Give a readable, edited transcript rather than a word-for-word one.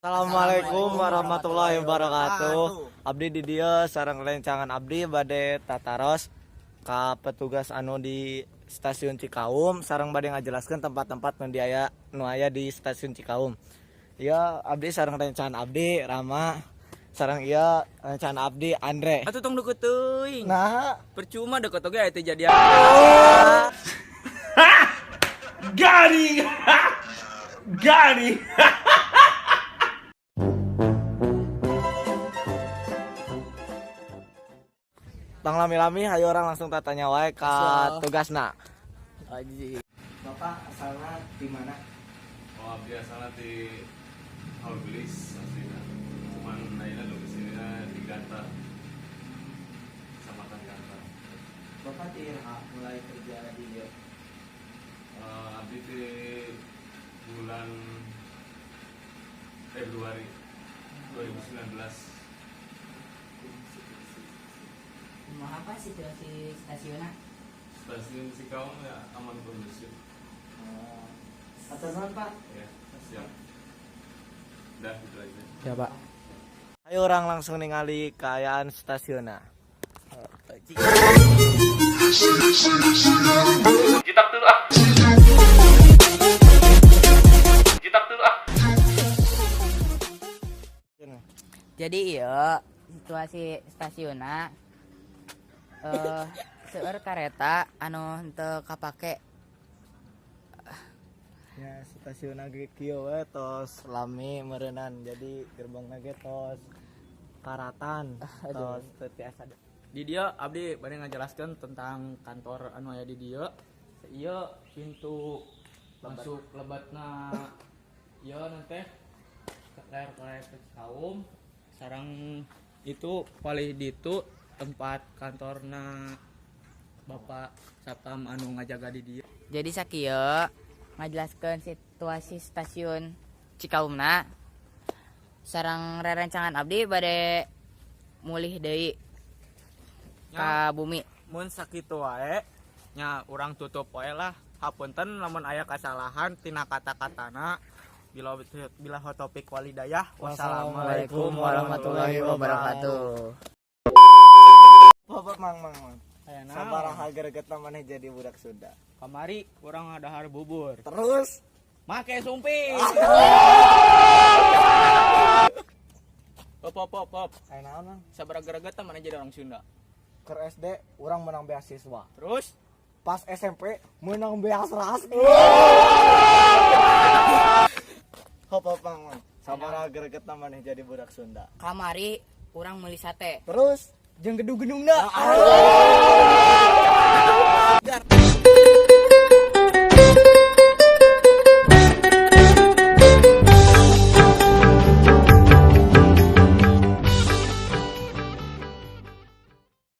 Assalamualaikum warahmatullahi wabarakatuh. Abdi di dia sareng rencangan abdi bade tataros ka petugas anu di stasiun Cikaum sareng bade ngajelaskeun tempat-tempat nu aya di stasiun Cikaum. Ya abdi sareng rencangan abdi Rama sareng ieu rencangan abdi Andre. Atuh tong deket teuing. Nah, Percuma deket oge aya teh jadian. Garing. Garing. tong lami-lami hayu orang langsung tatanya wae ka tugasna. Aji. Bapak asalna di mana? Oh, biasanya di Albelis aslinya. Cuman ayeuna domisilinya di Ganta. Kecamatan Ganta. Bapak mulai kerja di dia. Abdi di bulan Februari 2019. Mau apa situasi stasiunnya? Stasiun Cikaum ya aman kondusif. Atur nuhun Pak. Ya, siap. Udah gitu aja. Ya, Pak. Ayo orang langsung ningali keayaan stasiunna. Jitak dulu ah. Jitak dulu ah. Jadi iya situasi stasiunnya seueur kareta anu henteu kapake. Ya stasiun ge kieu we tos lami meureunnan jadi gerbongna ge tos karatan tos teu tiasa. Di dia abdi bade ngajelaskeun tentang kantor anu aya di dieu. Ieu pintu masuk lebatna ieu nanti ke Cikaum sareng itu palih ditu tempat kantorna Bapak Satpam anu ngajaga di dieu. Jadi sakieu ngajelaskeun situasi stasiun Cikaumna. Sareng rerencangan abdi bade mulih deui ka bumi. Mun sakitu wae nya urang tutup wae lah. Hapunten lamun aya kasalahan tina kata-katana. Bila topik walidayah. Wassalamualaikum warahmatullahi wabarakatuh. Bapak mang. Sabaraha gregetna maneh jadi budak Sunda. Kamari urang ngadahar bubur. Terus Make sumping. Pop. aya naon Mang? Sabaraha gregetna mana jadi orang Sunda. Keur SD urang menang beasiswa. Terus Pas SMP menang beasiswa. Hop Mang. Sabaraha gregetna maneh jadi budak Sunda. Kamari urang meuli sate. Terus jeung gedung-gedungna.